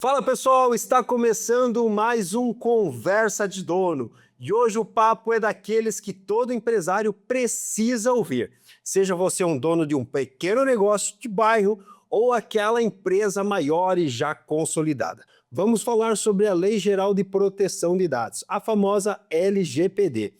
Fala pessoal, está começando mais um Conversa de Dono e hoje o papo é daqueles que todo empresário precisa ouvir. Seja você um dono de um pequeno negócio de bairro ou aquela empresa maior e já consolidada. Vamos falar sobre a Lei Geral de Proteção de Dados, a famosa LGPD.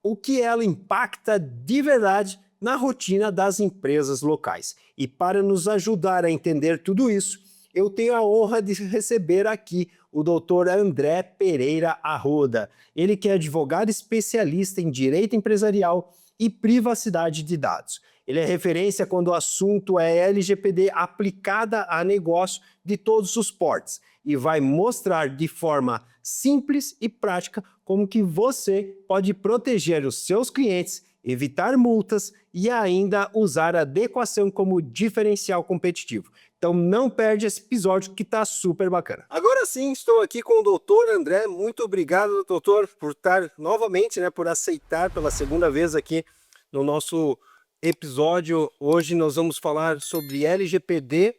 O que ela impacta de verdade na rotina das empresas locais. E para nos ajudar a entender tudo isso, eu tenho a honra de receber aqui o Dr. André Pereira Arruda. Ele que é advogado especialista em direito empresarial e privacidade de dados. Ele é referência quando o assunto é LGPD aplicada a negócio de todos os portes e vai mostrar de forma simples e prática como que você pode proteger os seus clientes, evitar multas e ainda usar a adequação como diferencial competitivo. Então não perde esse episódio que está super bacana. Agora sim, estou aqui com o doutor André. Muito obrigado, doutor, por estar novamente, por aceitar pela segunda vez aqui no nosso episódio. Hoje nós vamos falar sobre LGPD.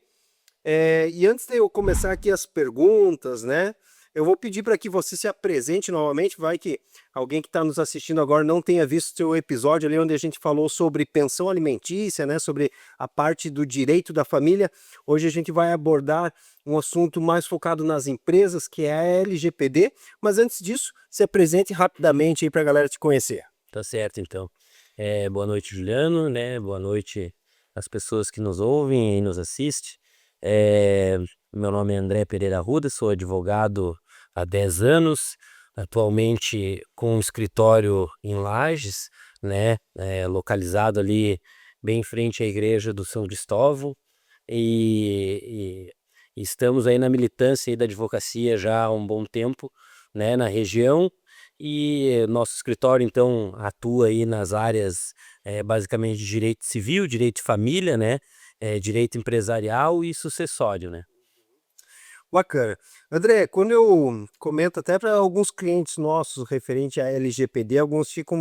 E antes de eu começar aqui as perguntas, eu vou pedir para que você se apresente novamente. Vai que alguém que está nos assistindo agora não tenha visto o seu episódio ali onde a gente falou sobre pensão alimentícia, sobre a parte do direito da família. Hoje a gente vai abordar um assunto mais focado nas empresas, que é a LGPD. Mas antes disso, se apresente rapidamente aí para a galera te conhecer. Tá certo, então. Boa noite, Juliano, Boa noite às pessoas que nos ouvem e nos assistem. Meu nome é André Pereira Arruda, sou advogado há 10 anos, atualmente com um escritório em Lages, localizado ali bem em frente à igreja do São Cristóvão, e estamos aí na militância aí da advocacia já há um bom tempo, na região. E nosso escritório, então, atua aí nas áreas basicamente de direito civil, direito de família, direito empresarial e sucessório, Bacana. André, quando eu comento até para alguns clientes nossos referente à LGPD, alguns ficam,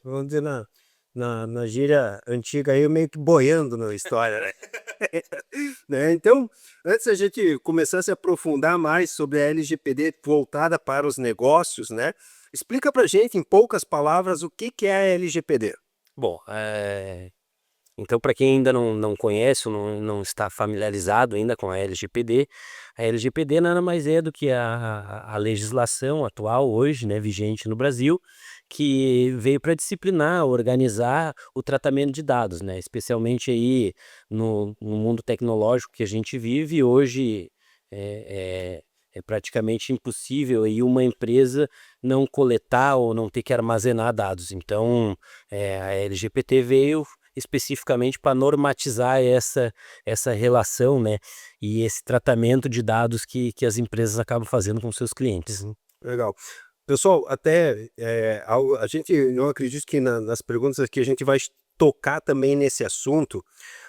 vamos dizer, na gíria antiga aí, meio que boiando na história, Então, antes da gente começar a se aprofundar mais sobre a LGPD voltada para os negócios, explica pra gente, em poucas palavras, o que é a LGPD. Bom, então, para quem ainda não conhece ou não está familiarizado ainda com a LGPD nada mais é do que a legislação atual hoje, vigente no Brasil, que veio para disciplinar, organizar o tratamento de dados, especialmente aí no mundo tecnológico que a gente vive hoje. É praticamente impossível aí uma empresa não coletar ou não ter que armazenar dados. Então, a LGPD veio especificamente para normatizar essa relação, e esse tratamento de dados que as empresas acabam fazendo com seus clientes. Legal. Pessoal, até eu acredito que nas perguntas aqui a gente vai tocar também nesse assunto,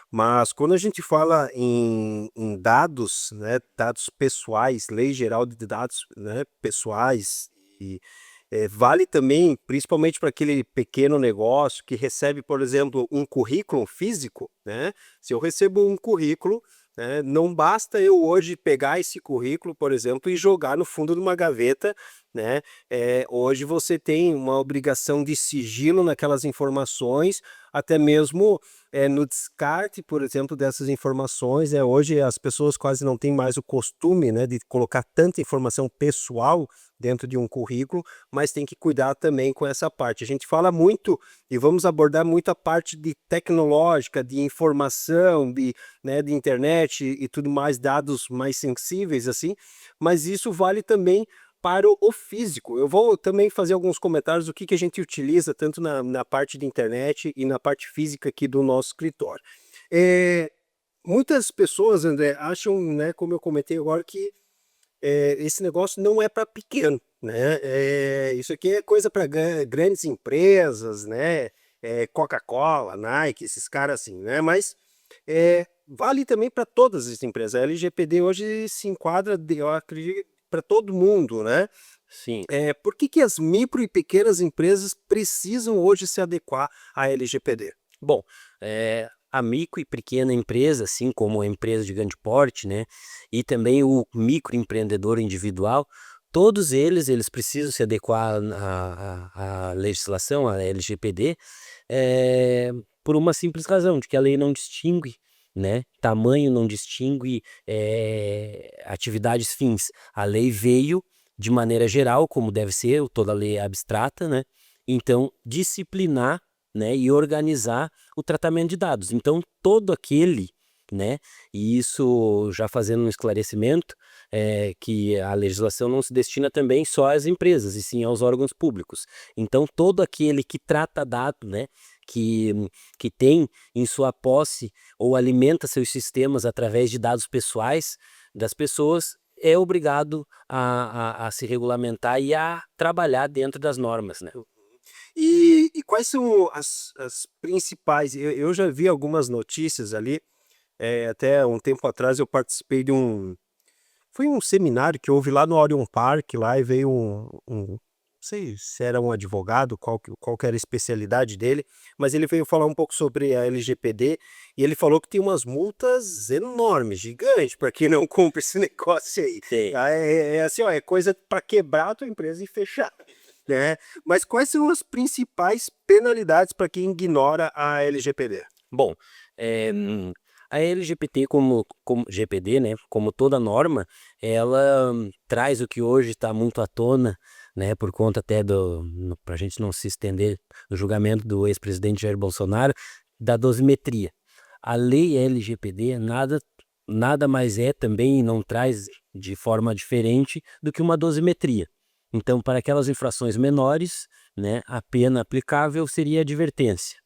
mas quando a gente fala em dados, dados pessoais, Lei Geral de Dados, pessoais, e vale também, principalmente para aquele pequeno negócio que recebe, por exemplo, um currículo físico, Se eu recebo um currículo, não basta eu hoje pegar esse currículo, por exemplo, e jogar no fundo de uma gaveta, hoje você tem uma obrigação de sigilo naquelas informações, até mesmo no descarte, por exemplo, dessas informações. Hoje as pessoas quase não têm mais o costume, de colocar tanta informação pessoal dentro de um currículo, mas tem que cuidar também com essa parte. A gente fala muito e vamos abordar muito a parte de tecnológica, de informação, de internet e tudo mais, dados mais sensíveis assim, mas isso vale também para o físico. Eu vou também fazer alguns comentários do que a gente utiliza tanto na parte de internet e na parte física aqui do nosso escritório. Muitas pessoas, André, acham, como eu comentei agora, que esse negócio não é para pequeno, isso aqui é coisa para grandes empresas, Coca-Cola, Nike, esses caras assim, mas vale também para todas as empresas. A LGPD hoje se enquadra, eu acredito, para todo mundo, Sim. Por que as micro e pequenas empresas precisam hoje se adequar à LGPD? Bom, a micro e pequena empresa, assim como a empresa de grande porte, né, e também o microempreendedor individual, todos eles precisam se adequar à legislação, à LGPD, por uma simples razão, de que a lei não distingue, né, tamanho, não distingue atividades fins. A lei veio de maneira geral, como deve ser, toda lei é abstrata, né, então disciplinar, né, e organizar o tratamento de dados. Então todo aquele, né, e isso já fazendo um esclarecimento, que a legislação não se destina também só às empresas, e sim aos órgãos públicos. Então todo aquele que trata dado, né, que, que tem em sua posse ou alimenta seus sistemas através de dados pessoais das pessoas, é obrigado a se regulamentar e a trabalhar dentro das normas, né? E quais são as principais? Eu já vi algumas notícias ali, até um tempo atrás eu participei de foi um seminário que houve lá no Orion Park, lá e veio não sei se era um advogado, qual que era a especialidade dele, mas ele veio falar um pouco sobre a LGPD e ele falou que tem umas multas enormes, gigantes, para quem não cumpre esse negócio aí. Sim. É assim, ó, é coisa para quebrar a tua empresa e fechar, né? Mas quais são as principais penalidades para quem ignora a LGPD? Bom, a LGPD como GPD, né, como toda norma, ela traz o que hoje está muito à tona, né, por conta até para a gente não se estender no julgamento do ex-presidente Jair Bolsonaro, da dosimetria. A lei LGPD nada mais é também e não traz de forma diferente do que uma dosimetria. Então, para aquelas infrações menores, né, a pena aplicável seria advertência.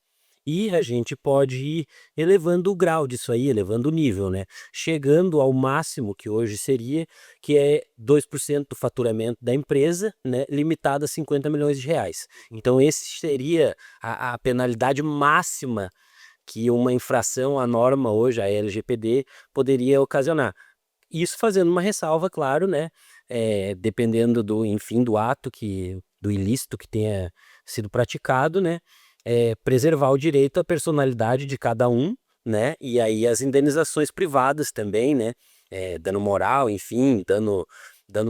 E a gente pode ir elevando o grau disso aí, elevando o nível, né? Chegando ao máximo que hoje seria, que é 2% do faturamento da empresa, né? Limitado a 50 milhões de reais. Então esse seria a penalidade máxima que uma infração à norma hoje, a LGPD, poderia ocasionar. Isso fazendo uma ressalva, claro, né? Dependendo enfim, do ato, do ilícito que tenha sido praticado, né? Preservar o direito à personalidade de cada um, né? E aí as indenizações privadas também, né? Dano moral, enfim, dano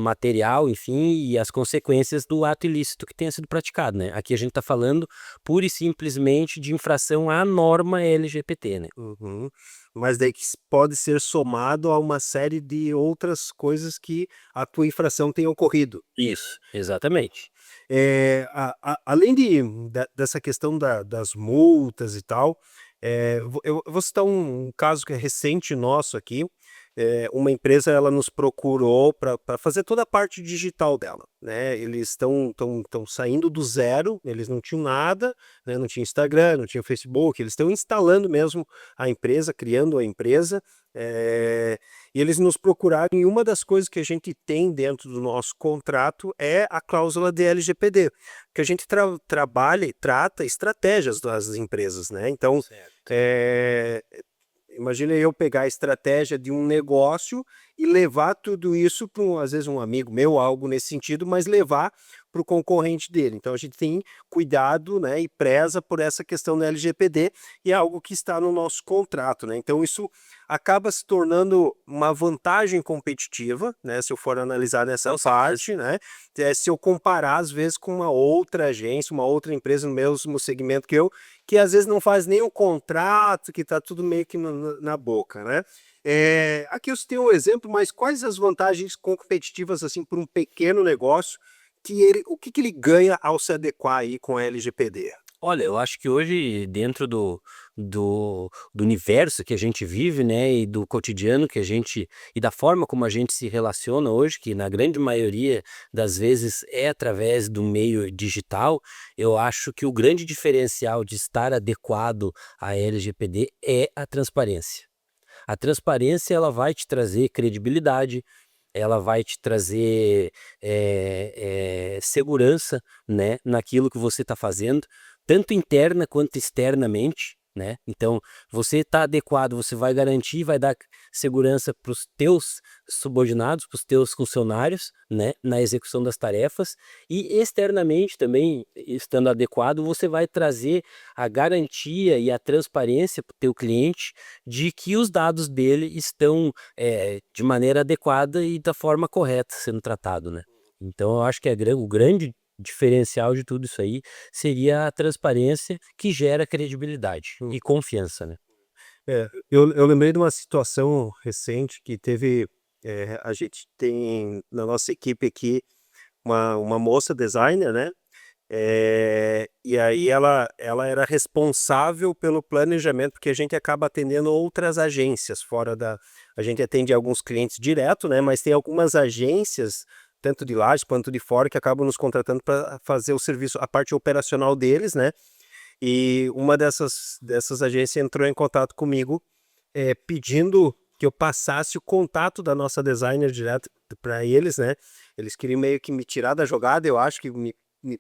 material, enfim, e as consequências do ato ilícito que tenha sido praticado, né? Aqui a gente está falando pura e simplesmente de infração à norma LGPD, né? Uhum. Mas daí que pode ser somado a uma série de outras coisas que a tua infração tenha ocorrido. Isso, exatamente. Além dessa questão das multas e tal, eu vou citar um caso que é recente nosso aqui. Uma empresa ela nos procurou para fazer toda a parte digital dela, né? Eles estão saindo do zero, eles não tinham nada, né? Não tinha Instagram, não tinha Facebook, eles estão instalando mesmo a empresa, criando a empresa, e eles nos procuraram e uma das coisas que a gente tem dentro do nosso contrato é a cláusula de LGPD, que a gente trabalha e trata estratégias das empresas, né? Então, Certo. imagina eu pegar a estratégia de um negócio e levar tudo isso para, às vezes, um amigo meu, algo nesse sentido, mas levar para o concorrente dele. Então a gente tem cuidado, né, e preza por essa questão da LGPD e é algo que está no nosso contrato, né? Então isso acaba se tornando uma vantagem competitiva, né, se eu for analisar nessa parte, né? Se eu comparar às vezes com uma outra agência, uma outra empresa no mesmo segmento que às vezes não faz nem o contrato, que está tudo meio que na boca, né? Aqui eu citei um exemplo, mas quais as vantagens competitivas assim para um pequeno negócio o que ele ganha ao se adequar aí com a LGPD? Olha, eu acho que hoje dentro do universo que a gente vive, né, e do cotidiano que a gente e da forma como a gente se relaciona hoje, que na grande maioria das vezes é através do meio digital, eu acho que o grande diferencial de estar adequado à LGPD é a transparência. A transparência ela vai te trazer credibilidade, ela vai te trazer segurança, né, naquilo que você está fazendo, tanto interna quanto externamente, né? Então, você está adequado, você vai garantir, vai dar segurança para os teus subordinados, para os teus funcionários, né, na execução das tarefas, e externamente também, estando adequado, você vai trazer a garantia e a transparência para o teu cliente de que os dados dele estão de maneira adequada e da forma correta sendo tratado, né? Então, eu acho que o grande diferencial de tudo isso aí seria a transparência que gera credibilidade e confiança, né? Eu lembrei de uma situação recente que teve, a gente tem na nossa equipe aqui uma moça designer, né? E aí ela era responsável pelo planejamento, porque a gente acaba atendendo outras agências fora da. A gente atende alguns clientes direto, né? Mas tem algumas agências, tanto de lá quanto de fora, que acabam nos contratando para fazer o serviço, a parte operacional deles, né? E uma dessas agências entrou em contato comigo, pedindo que eu passasse o contato da nossa designer direto para eles, né? Eles queriam meio que me tirar da jogada, eu acho que me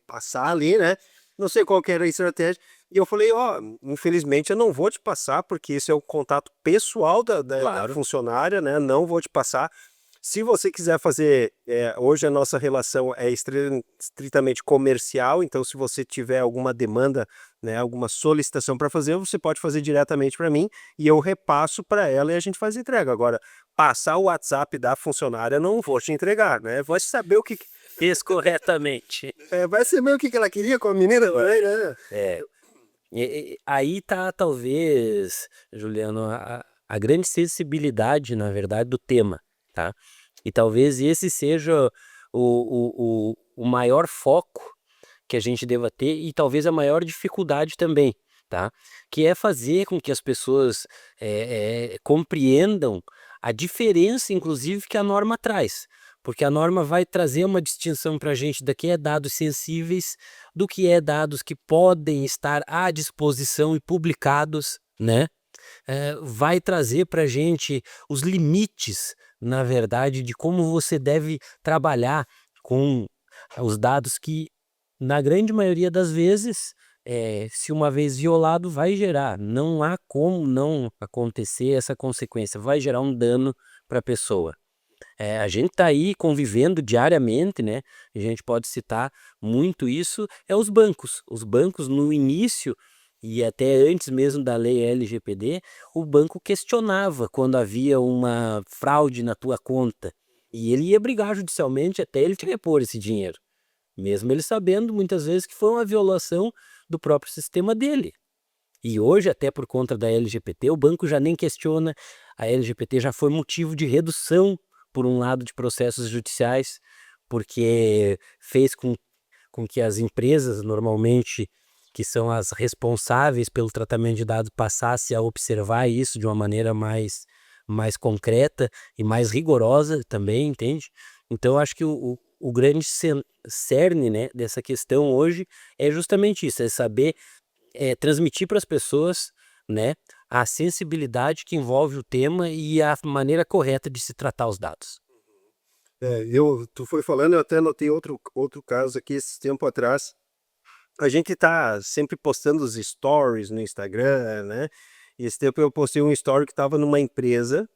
passar ali, né? Não sei qual que era a estratégia. E eu falei, ó, infelizmente eu não vou te passar, porque esse é o contato pessoal da Claro. funcionária, né? Não vou te passar. Se você quiser fazer, hoje a nossa relação é estritamente comercial, então se você tiver alguma demanda, né, alguma solicitação para fazer, você pode fazer diretamente para mim e eu repasso para ela e a gente faz a entrega. Agora, passar o WhatsApp da funcionária, não vou te entregar, né? Vai saber o que. Fez corretamente. Vai saber o que ela queria com a menina, né? É, aí tá talvez, Juliano, a grande sensibilidade, na verdade, do tema, tá? E talvez esse seja o maior foco que a gente deva ter e talvez a maior dificuldade também, tá? Que é fazer com que as pessoas compreendam a diferença, inclusive, que a norma traz. Porque a norma vai trazer uma distinção para a gente do que é dados sensíveis, do que é dados que podem estar à disposição e publicados, né? Vai trazer para a gente os limites, na verdade, de como você deve trabalhar com os dados que, na grande maioria das vezes, se uma vez violado, vai gerar. Não há como não acontecer essa consequência, vai gerar um dano para a pessoa. A gente está aí convivendo diariamente, né? A gente pode citar muito isso, os bancos. Os bancos no início e até antes mesmo da lei LGPD, o banco questionava quando havia uma fraude na tua conta. E ele ia brigar judicialmente até ele te repor esse dinheiro. Mesmo ele sabendo muitas vezes que foi uma violação do próprio sistema dele. E hoje, até por conta da LGPT, o banco já nem questiona, a LGPT já foi motivo de redução, por um lado, de processos judiciais, porque fez com que as empresas, normalmente, que são as responsáveis pelo tratamento de dados, passassem a observar isso de uma maneira mais concreta e mais rigorosa também, entende? Então, eu acho que o grande cerne, né, dessa questão hoje é justamente isso, é saber transmitir para as pessoas, né, a sensibilidade que envolve o tema e a maneira correta de se tratar os dados. Tu foi falando, eu até notei outro caso aqui, esse tempo atrás. A gente tá sempre postando os stories no Instagram, né? E esse tempo eu postei um story que estava numa empresa,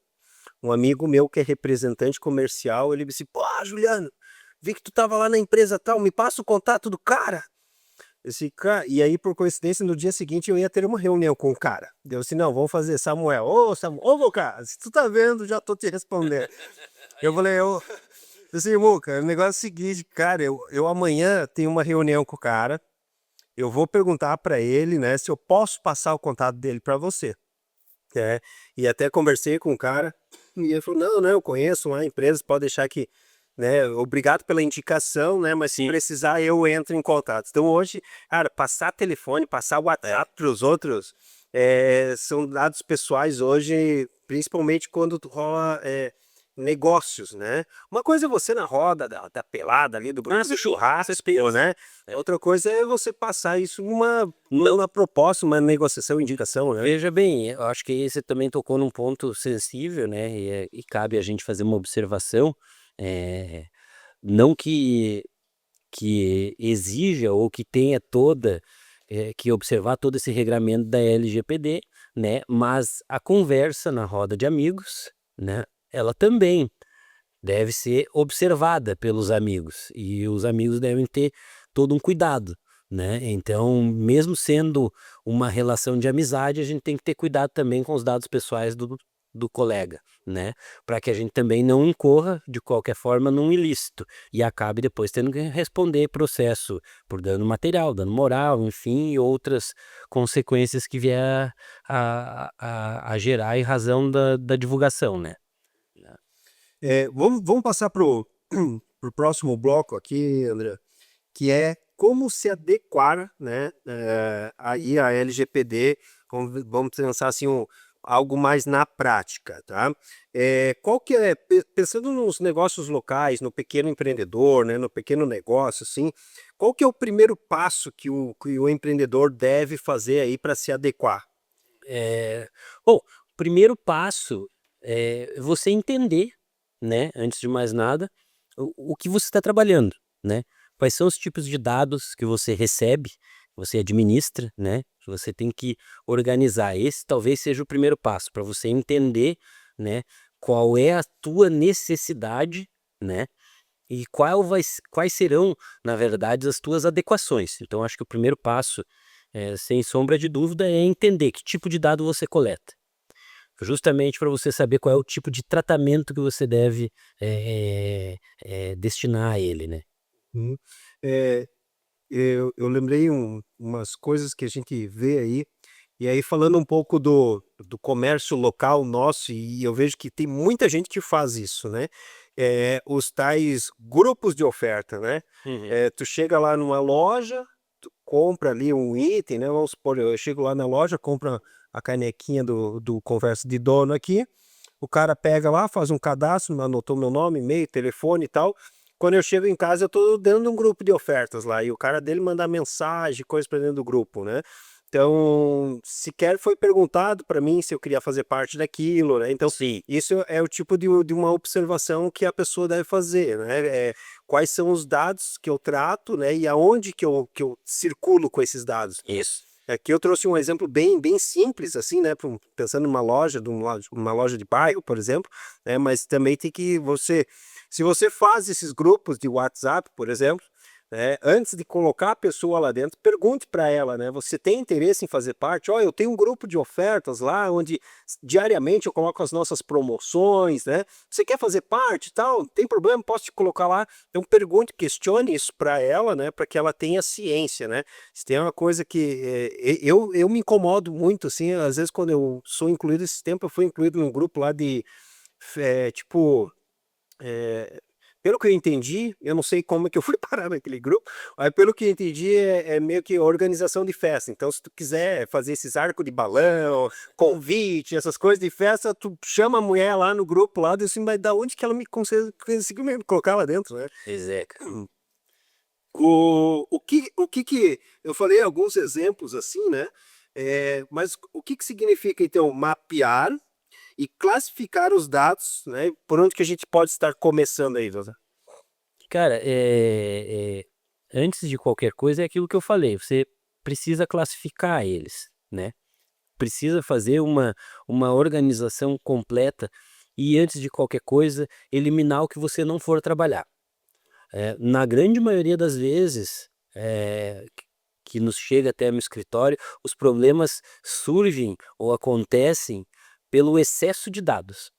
um amigo meu que é representante comercial, ele disse, pô, Juliano, vi que tu tava lá na empresa tal, me passa o contato do cara. E aí, por coincidência, no dia seguinte eu ia ter uma reunião com o cara. Deu assim, não, vamos fazer, Samuel. Ô, Samuel, ô, Muca, se tu tá vendo, já tô te respondendo. Eu falei, assim, Muca, o negócio é o seguinte, cara, eu amanhã tenho uma reunião com o cara, eu vou perguntar para ele, né, se eu posso passar o contato dele para você. E até conversei com o cara, e ele falou, não, eu conheço uma empresa, pode deixar que, né, obrigado pela indicação, né, mas se precisar eu entro em contato. Então hoje, cara, passar telefone, passar WhatsApp para os outros, são dados pessoais hoje, principalmente quando tu rola negócios, né? Uma coisa é você na roda da pelada ali, do churrasco, né? Outra coisa é você passar isso numa proposta, uma negociação, indicação, né? Veja bem, eu acho que você também tocou num ponto sensível, né? E cabe a gente fazer uma observação, não que exija ou que tenha toda que observar todo esse regramento da LGPD, né? Mas a conversa na roda de amigos, né? Ela também deve ser observada pelos amigos e os amigos devem ter todo um cuidado, né? Então, mesmo sendo uma relação de amizade, a gente tem que ter cuidado também com os dados pessoais do colega, né? Para que a gente também não incorra de qualquer forma num ilícito e acabe depois tendo que responder processo por dano material, dano moral, enfim, e outras consequências que vier a gerar em razão da divulgação, né? Vamos passar para o próximo bloco aqui, André, que é como se adequar, né, aí a LGPD, vamos pensar assim, algo mais na prática, tá? Qual que é, pensando nos negócios locais, no pequeno empreendedor, né, no pequeno negócio, assim, qual que é o primeiro passo que o empreendedor deve fazer aí para se adequar? Bom, o primeiro passo é você entender, né, antes de mais nada, o que você está trabalhando, né? Quais são os tipos de dados que você recebe, que você administra, né? Que você tem que organizar. Esse talvez seja o primeiro passo para você entender, né, qual é a tua necessidade, né? E quais serão, na verdade, as tuas adequações. Então, acho que o primeiro passo, sem sombra de dúvida, é entender que tipo de dado você coleta. Justamente para você saber qual é o tipo de tratamento que você deve destinar a ele, né? Hum. É, eu lembrei umas coisas que a gente vê aí, e aí falando um pouco do comércio local nosso, e eu vejo que tem muita gente que faz isso, né? Os tais grupos de oferta, né? Uhum. Tu chega lá numa loja, tu compra ali um item, né? Vamos supor, eu chego lá na loja, compro a canequinha do Conversa de Dono aqui, o cara pega lá, faz um cadastro, anotou meu nome, e-mail, telefone e tal. Quando eu chego em casa, eu tô dentro de um grupo de ofertas lá, e o cara dele manda mensagem, coisa para dentro do grupo, né? Então, sequer foi perguntado para mim se eu queria fazer parte daquilo, né? Então, Sim. isso é o tipo de uma observação que a pessoa deve fazer, né? Quais são os dados que eu trato, né? E aonde que eu circulo com esses dados. Isso. Aqui eu trouxe um exemplo bem simples, assim, né? Pensando numa loja, uma loja de bairro, por exemplo, né? Mas também tem que se você faz esses grupos de WhatsApp, por exemplo, né? Antes de colocar a pessoa lá dentro, pergunte para ela, né? Você tem interesse em fazer parte? Ó, eu tenho um grupo de ofertas lá, onde diariamente eu coloco as nossas promoções, né? Você quer fazer parte e tal? Não tem problema, posso te colocar lá. Então pergunte, questione isso para ela, né? Para que ela tenha ciência, né? Se tem uma coisa que eu me incomodo muito, assim, às vezes quando eu sou incluído esse tempo, eu fui incluído num grupo lá de, tipo, é, pelo que eu entendi, eu não sei como é que eu fui parar naquele grupo, mas pelo que eu entendi é meio que organização de festa. Então, se tu quiser fazer esses arcos de balão, convite, essas coisas de festa, tu chama a mulher lá no grupo lá, e assim, mas da onde que ela me conseguiu me colocar lá dentro, né? Pois é, O que eu falei alguns exemplos assim, né? Mas o que significa então mapear e classificar os dados, né? Por onde que a gente pode estar começando aí, Doutor? cara, antes de qualquer coisa é aquilo que eu falei, você precisa classificar eles, né? Precisa fazer uma organização completa e antes de qualquer coisa, eliminar o que você não for trabalhar. Na grande maioria das vezes, que nos chega até no escritório, os problemas surgem ou acontecem pelo excesso de dados,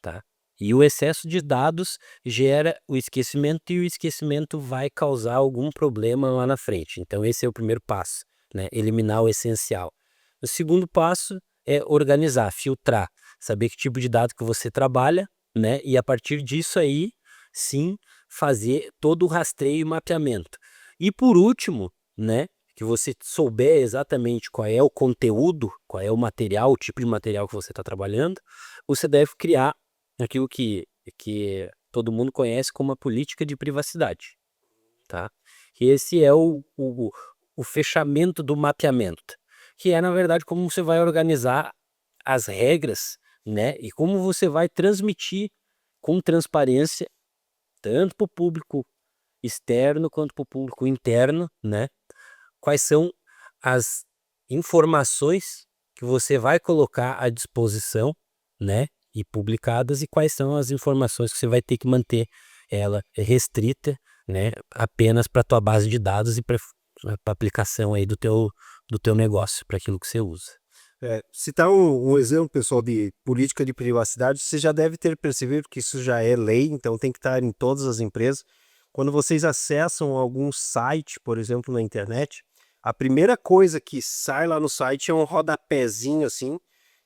tá? E o excesso de dados gera o esquecimento e o esquecimento vai causar algum problema lá na frente. Então esse é o primeiro passo, né? Eliminar o essencial. O segundo passo é organizar, filtrar, saber que tipo de dado que você trabalha, né? E a partir disso aí, sim, fazer todo o rastreio e mapeamento. E por último, né? Que você souber exatamente qual é o conteúdo, qual é o material, o tipo de material que você está trabalhando, você deve criar aquilo que todo mundo conhece como a política de privacidade, tá? Que esse é o fechamento do mapeamento, que é, na verdade, como você vai organizar as regras, né? E como você vai transmitir com transparência, tanto para o público externo quanto para o público interno, né? Quais são as informações que você vai colocar à disposição, né, e publicadas, e quais são as informações que você vai ter que manter ela restrita, né, apenas para tua base de dados e para aplicação aí do teu negócio, para aquilo que você usa. Citar um exemplo, pessoal, de política de privacidade, você já deve ter percebido que isso já é lei, então tem que estar em todas as empresas. Quando vocês acessam algum site, por exemplo, na internet, a primeira coisa que sai lá no site é um rodapézinho assim,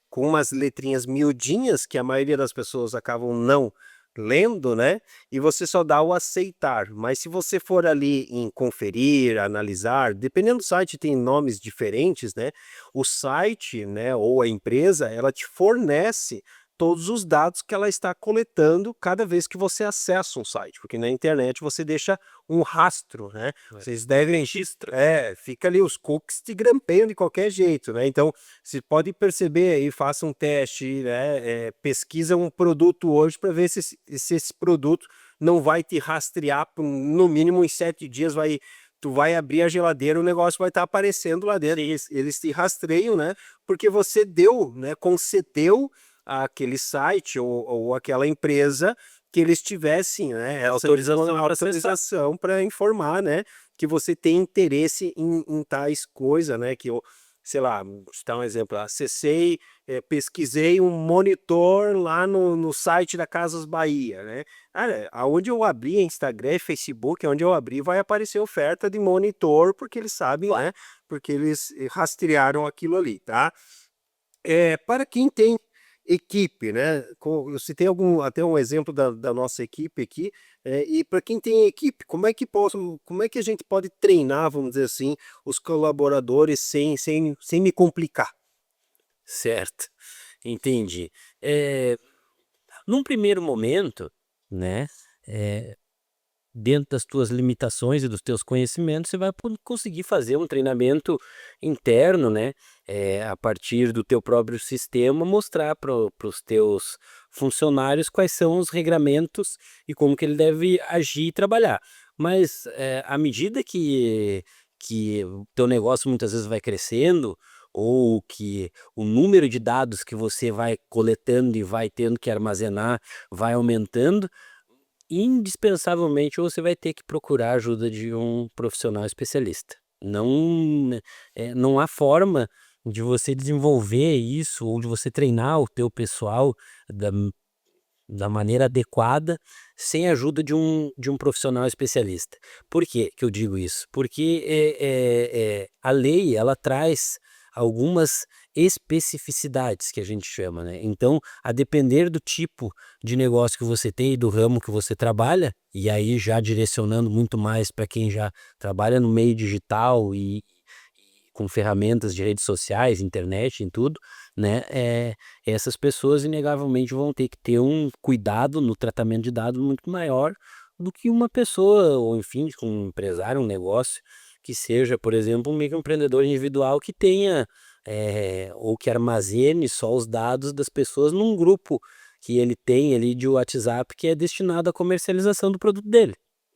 com umas letrinhas miudinhas que a maioria das pessoas acabam não lendo, né? E você só dá o aceitar. Mas se você for ali em conferir, analisar, dependendo do site tem nomes diferentes, né? O site, né, ou a empresa, ela te fornece todos os dados que ela está coletando cada vez que você acessa um site, porque na internet você deixa um rastro, né? Vocês devem registrar, fica ali os cookies te grampeiam de qualquer jeito, né? Então, você pode perceber aí, faça um teste, né? Pesquisa um produto hoje para ver se esse produto não vai te rastrear no mínimo em 7 dias, tu vai abrir a geladeira, o negócio vai estar aparecendo lá dentro. Eles te rastreiam, né? Porque você deu, né? Concedeu àquele site ou aquela empresa que eles tivessem, né? Autorização para informar, né? Que você tem interesse em tais coisas, né? Que eu, sei lá, vou dar um exemplo, acessei, pesquisei um monitor lá no site da Casas Bahia, né? Aonde eu abri Instagram e Facebook, onde eu abri, vai aparecer oferta de monitor, porque eles sabem, né? Porque eles rastrearam aquilo ali, tá? Para quem tem equipe, né? Eu citei até um exemplo da nossa equipe aqui, e para quem tem equipe, como é que a gente pode treinar, vamos dizer assim, os colaboradores sem me complicar? Certo, entendi. Num primeiro momento, né, dentro das tuas limitações e dos teus conhecimentos, você vai conseguir fazer um treinamento interno, né, a partir do teu próprio sistema, mostrar para os teus funcionários quais são os regramentos e como que ele deve agir e trabalhar. Mas, à medida que o teu negócio muitas vezes vai crescendo, ou que o número de dados que você vai coletando e vai tendo que armazenar vai aumentando, indispensavelmente, ou você vai ter que procurar a ajuda de um profissional especialista. Não há forma de você desenvolver isso ou de você treinar o teu pessoal da da maneira adequada, sem a ajuda de um profissional especialista. Por que que eu digo isso? Porque, a lei, ela traz algumas especificidades, que a gente chama, né. Então, a depender do tipo de negócio que você tem e do ramo que você trabalha, e aí já direcionando muito mais para quem já trabalha no meio digital e com ferramentas de redes sociais, internet, em tudo, né, essas pessoas inegavelmente vão ter que ter um cuidado no tratamento de dados muito maior do que uma pessoa, ou enfim, um empresário, um negócio que seja, por exemplo, um microempreendedor individual que tenha, ou que armazene só os dados das pessoas num grupo que ele tem ali de WhatsApp que é destinado à comercialização do produto dele,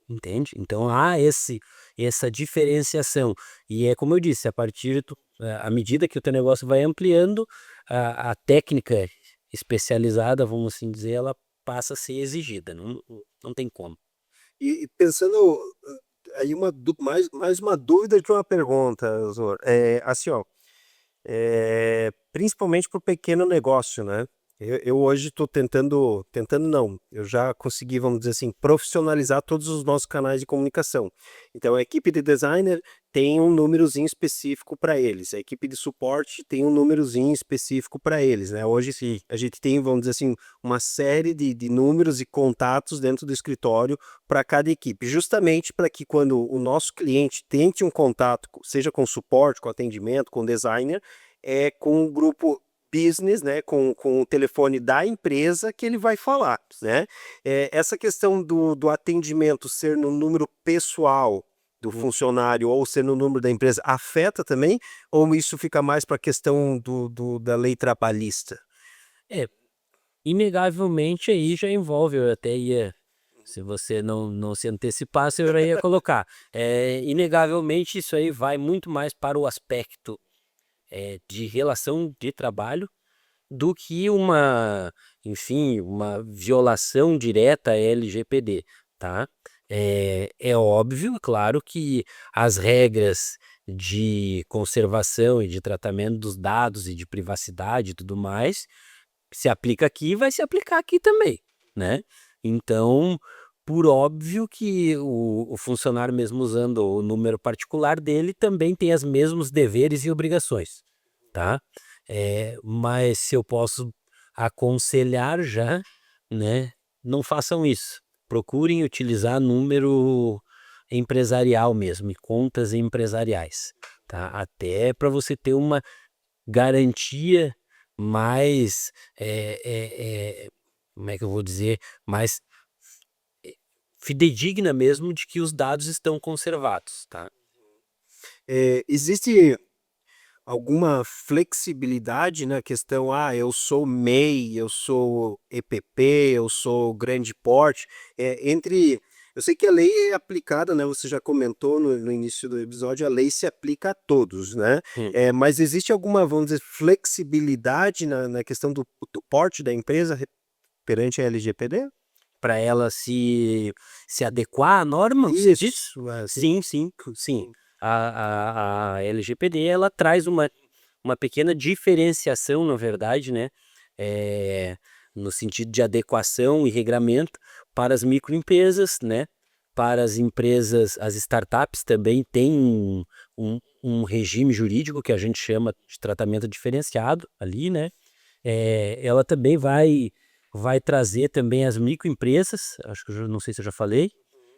entende? Então há essa diferenciação. E é como eu disse, à medida que o teu negócio vai ampliando, a técnica especializada, vamos assim dizer, ela passa a ser exigida, não tem como. E pensando, aí mais uma dúvida de uma pergunta, Zor. Assim, ó, principalmente para o pequeno negócio, né? Eu hoje estou tentando não, eu já consegui, vamos dizer assim, profissionalizar todos os nossos canais de comunicação. Então, a equipe de designer tem um númerozinho específico para eles, a equipe de suporte tem um númerozinho específico para eles, né? Hoje, sim, a gente tem, vamos dizer assim, uma série de números e contatos dentro do escritório para cada equipe, justamente para que quando o nosso cliente tente um contato, seja com suporte, com atendimento, com designer, com o grupo business, né, com o telefone da empresa que ele vai falar, né? Essa questão do atendimento ser no número pessoal do funcionário ou ser no número da empresa afeta também? Ou isso fica mais para a questão da lei trabalhista? É, inegavelmente aí já envolve, eu até ia Se você não se antecipasse, eu já ia colocar. Inegavelmente, isso aí vai muito mais para o aspecto de relação de trabalho do que enfim, uma violação direta à LGPD, tá? É óbvio, claro, que as regras de conservação e de tratamento dos dados e de privacidade e tudo mais se aplica aqui, vai se aplicar aqui também, né? Então, por óbvio que o funcionário, mesmo usando o número particular dele, também tem os mesmos deveres e obrigações, tá? Mas se eu posso aconselhar já, né? Não façam isso. Procurem utilizar número empresarial mesmo, e contas empresariais, tá? Até para você ter uma garantia mais, como é que eu vou dizer, mais fidedigna mesmo de que os dados estão conservados, tá? Existe alguma flexibilidade na questão, eu sou MEI, eu sou EPP, eu sou grande porte, eu sei que a lei é aplicada, né, você já comentou no início do episódio, a lei se aplica a todos, né, Hum. mas existe alguma, vamos dizer, flexibilidade na questão do porte da empresa perante a LGPD? Para ela se adequar à norma, você diz? Isso, Sim, sim, sim. A LGPD, ela traz uma pequena diferenciação, na verdade, né, no sentido de adequação e regramento para as microempresas, né, para as empresas, as startups também têm um regime jurídico que a gente chama de tratamento diferenciado ali, né, ela também vai trazer também as microempresas, acho que não sei se eu já falei,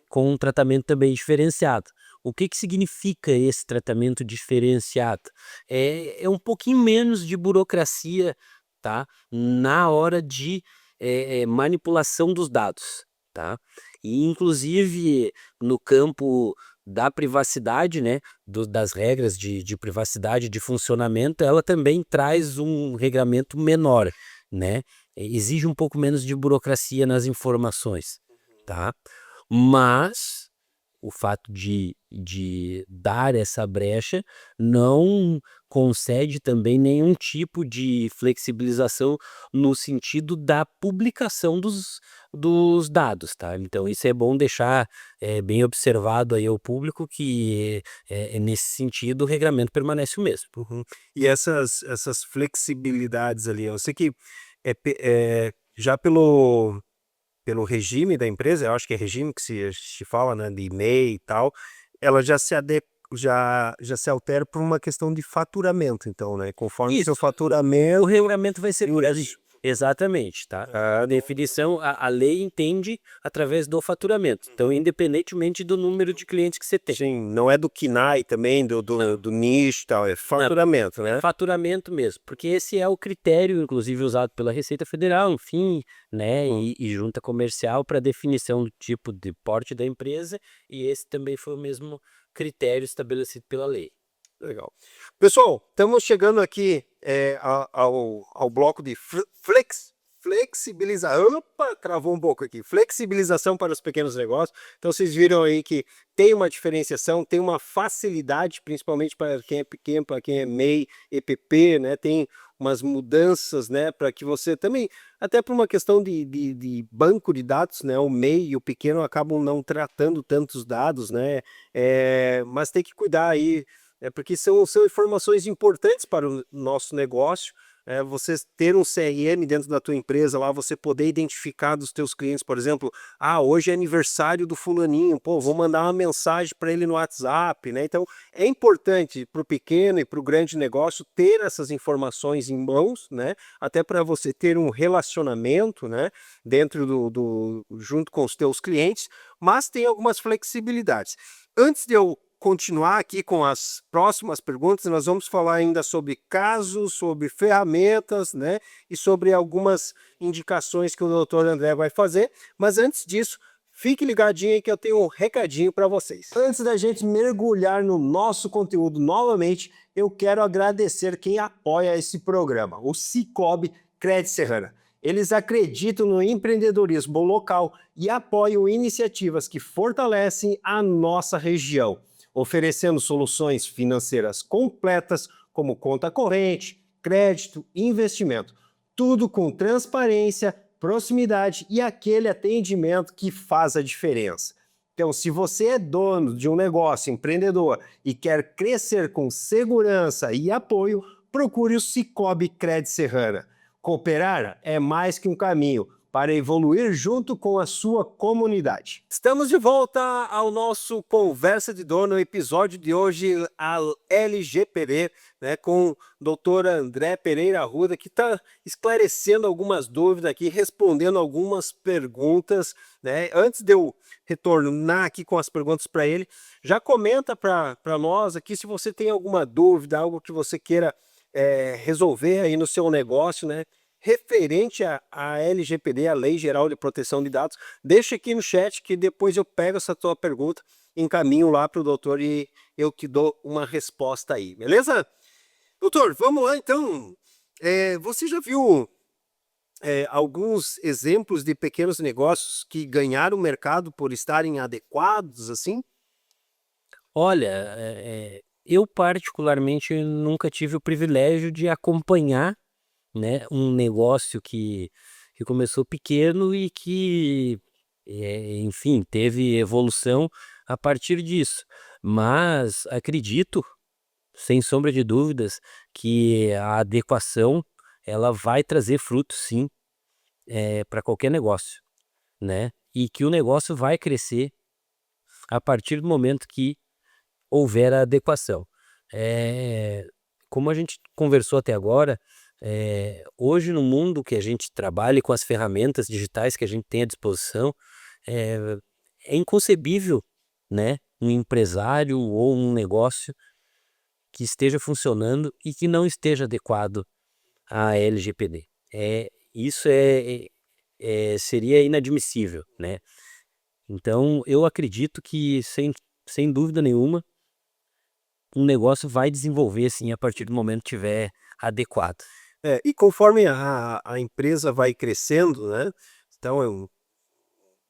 com um tratamento também diferenciado. O que significa esse tratamento diferenciado? É um pouquinho menos de burocracia, tá? Na hora de manipulação dos dados, tá? E inclusive no campo da privacidade, né? Das regras de privacidade de funcionamento, ela também traz um regramento menor, né? Exige um pouco menos de burocracia nas informações, tá? Mas o fato de dar essa brecha não concede também nenhum tipo de flexibilização no sentido da publicação dos dados, tá? Então isso é bom deixar bem observado aí ao público que nesse sentido o regramento permanece o mesmo. Uhum. E essas flexibilidades ali, eu sei que já pelo regime da empresa, eu acho que é regime que se fala, né, de MEI e tal, ela já se altera por uma questão de faturamento, então, né, conforme o seu Isso. O faturamento. regulamento vai ser Isso. exatamente, tá? A definição, a lei entende através do faturamento. Então, independentemente do número de clientes que você tem. Sim, não é do KNAI também, do nicho e tal, é faturamento, né? Faturamento mesmo, porque esse é o critério, inclusive usado pela Receita Federal, enfim, né, e junta comercial para definição do tipo de porte da empresa, e esse também foi o mesmo critério estabelecido pela lei. Legal. Pessoal, estamos chegando aqui ao bloco de flexibilizar. Opa, travou um pouco aqui. Flexibilização para os pequenos negócios. Então vocês viram aí que tem uma diferenciação, tem uma facilidade, principalmente para quem é pequeno, para quem é MEI, EPP, né? Tem umas mudanças, né? Para que você também, até por uma questão de banco de dados, né? O MEI e o pequeno acabam não tratando tantos dados, né? Mas tem que cuidar aí, porque são informações importantes para o nosso negócio. Você ter um CRM dentro da tua empresa lá, você poder identificar dos teus clientes, por exemplo, hoje é aniversário do fulaninho, pô, vou mandar uma mensagem para ele no WhatsApp, né? Então é importante para o pequeno e para o grande negócio ter essas informações em mãos, né? Até para você ter um relacionamento, né? Dentro junto com os teus clientes, mas tem algumas flexibilidades. Antes de eu continuar aqui com as próximas perguntas, nós vamos falar ainda sobre casos, sobre ferramentas, né? E sobre algumas indicações que o doutor André vai fazer. Mas antes disso, fique ligadinho aí que eu tenho um recadinho para vocês. Antes da gente mergulhar no nosso conteúdo novamente, eu quero agradecer quem apoia esse programa, o Cicobi Crédito Serrana. Eles acreditam no empreendedorismo local e apoiam iniciativas que fortalecem a nossa região, oferecendo soluções financeiras completas como conta corrente, crédito e investimento. Tudo com transparência, proximidade e aquele atendimento que faz a diferença. Então, se você é dono de um negócio, empreendedor e quer crescer com segurança e apoio, procure o Cicobi Cred Serrana. Cooperar é mais que um caminho para evoluir junto com a sua comunidade. Estamos de volta ao nosso Conversa de Dono, episódio de hoje, a LGPD, né, com o doutor André Pereira Arruda, que está esclarecendo algumas dúvidas aqui, respondendo algumas perguntas, né? Antes de eu retornar aqui com as perguntas para ele, já comenta para nós aqui se você tem alguma dúvida, algo que você queira resolver aí no seu negócio, né? Referente à LGPD, a Lei Geral de Proteção de Dados, deixa aqui no chat que depois eu pego essa tua pergunta, encaminho lá para o doutor e eu te dou uma resposta aí, beleza? Doutor, vamos lá então. Você já viu alguns exemplos de pequenos negócios que ganharam mercado por estarem adequados, assim? Olha, eu particularmente nunca tive o privilégio de acompanhar, né, um negócio que começou pequeno e que, enfim, teve evolução a partir disso. Mas acredito, sem sombra de dúvidas, que a adequação ela vai trazer frutos sim, para qualquer negócio, né? E que o negócio vai crescer a partir do momento que houver a adequação. Como a gente conversou até agora, hoje no mundo que a gente trabalha e com as ferramentas digitais que a gente tem à disposição, é, é inconcebível, né, um empresário ou um negócio que esteja funcionando e que não esteja adequado à LGPD. Isso seria inadmissível, né? Então, eu acredito que, sem dúvida nenhuma, um negócio vai desenvolver sim a partir do momento que tiver adequado. E conforme a empresa vai crescendo, né? Então,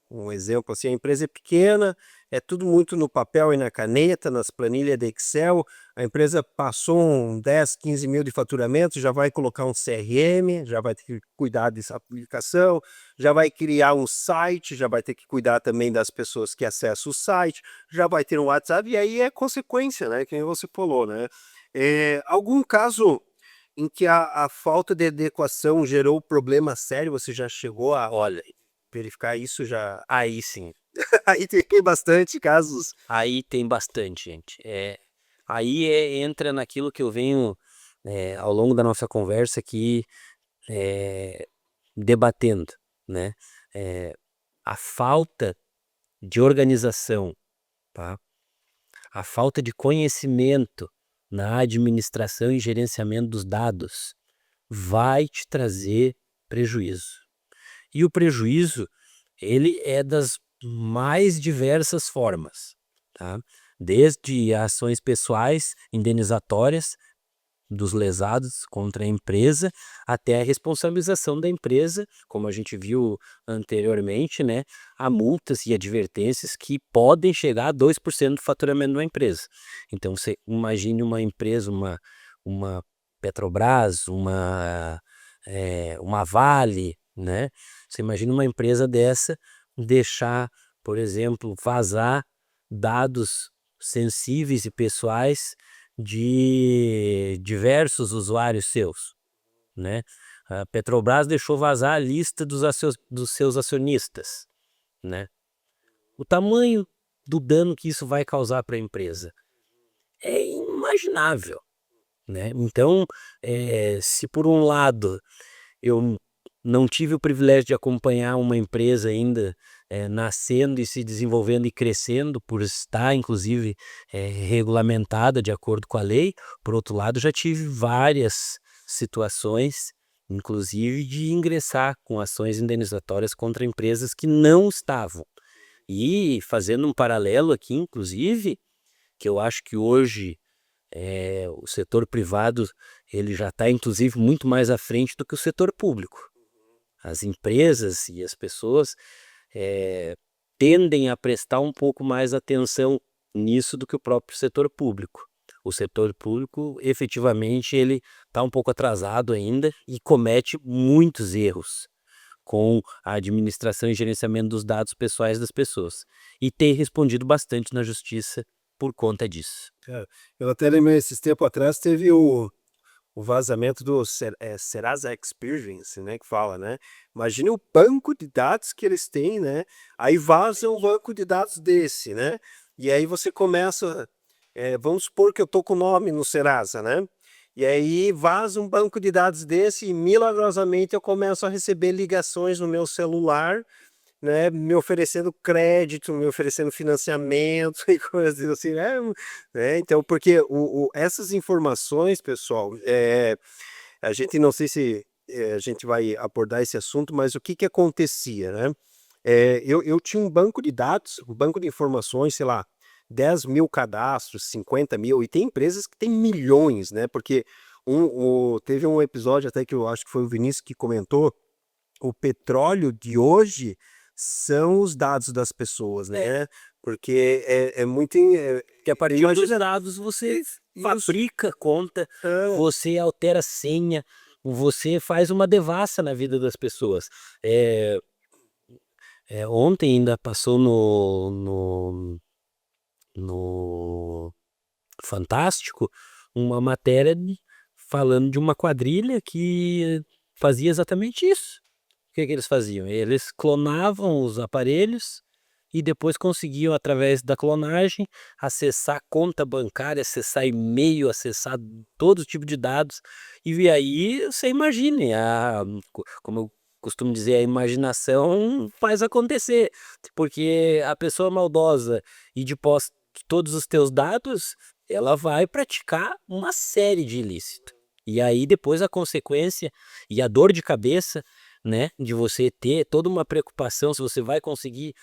um exemplo assim, a empresa é pequena, é tudo muito no papel e na caneta, nas planilhas de Excel, a empresa passou 10, 15 mil de faturamento, já vai colocar um CRM, já vai ter que cuidar dessa aplicação, já vai criar um site, já vai ter que cuidar também das pessoas que acessam o site, já vai ter um WhatsApp, e aí é consequência, né, que nem você falou, né. Algum caso em que a falta de adequação gerou problema sério, você já chegou a Olha, verificar isso já? aí sim, Aí tem bastante casos. aí tem bastante, gente. Aí entra naquilo que eu venho, ao longo da nossa conversa aqui, eh, debatendo, né? A falta de organização, tá? A falta de conhecimento na administração e gerenciamento dos dados vai te trazer prejuízo. E o prejuízo, ele é das mais diversas formas, tá? Desde ações pessoais indenizatórias dos lesados contra a empresa, até a responsabilização da empresa, como a gente viu anteriormente, né, a multas e advertências que podem chegar a 2% do faturamento de uma empresa. Então você imagine uma empresa, uma Petrobras, uma Vale, né, você imagina uma empresa dessa deixar, por exemplo, vazar dados sensíveis e pessoais de diversos usuários seus, né. A Petrobras deixou vazar a lista dos seus acionistas, né. O tamanho do dano que isso vai causar para a empresa é inimaginável, né. Então, se por um lado eu não tive o privilégio de acompanhar uma empresa ainda, nascendo e se desenvolvendo e crescendo, por estar inclusive, regulamentada de acordo com a lei. Por outro lado, já tive várias situações, inclusive de ingressar com ações indenizatórias contra empresas que não estavam. E fazendo um paralelo aqui, inclusive, que eu acho que hoje, o setor privado ele já está inclusive muito mais à frente do que o setor público. as empresas e as pessoas tendem a prestar um pouco mais atenção nisso do que o próprio setor público. O setor público, efetivamente, ele está um pouco atrasado ainda e comete muitos erros com a administração e gerenciamento dos dados pessoais das pessoas. E tem respondido bastante na justiça por conta disso. Eu até lembrei, esses tempos atrás teve o vazamento do Serasa Experience, né, que fala, né? Imagine o banco de dados que eles têm, né? Aí vaza um banco de dados desse, né? E aí você começa, vamos supor que eu tô com o nome no Serasa, né? E aí vaza um banco de dados desse e milagrosamente eu começo a receber ligações no meu celular, né, me oferecendo crédito, me oferecendo financiamento e coisas assim, né? Então, porque essas informações, pessoal, a gente não sei se a gente vai abordar esse assunto, mas o que que acontecia, né? Eu tinha um banco de dados, um banco de informações, sei lá, 10.000 cadastros, 50.000, e tem empresas que têm milhões, né? Porque teve um episódio até que eu acho que foi o Vinícius que comentou, o petróleo de hoje são os dados das pessoas, né? Porque é muito. Que a partir dos dados você fabrica conta, você altera senha, você faz uma devassa na vida das pessoas. Ontem ainda passou no Fantástico uma matéria falando de uma quadrilha que fazia exatamente isso. O que que eles faziam? Eles clonavam os aparelhos e depois conseguiam, através da clonagem, acessar conta bancária, acessar e-mail, acessar todo tipo de dados. E aí você imagine, como eu costumo dizer, a imaginação faz acontecer. Porque a pessoa maldosa e de posse de todos os teus dados, ela vai praticar uma série de ilícitos. E aí depois a consequência e a dor de cabeça, né, de você ter toda uma preocupação se você vai conseguir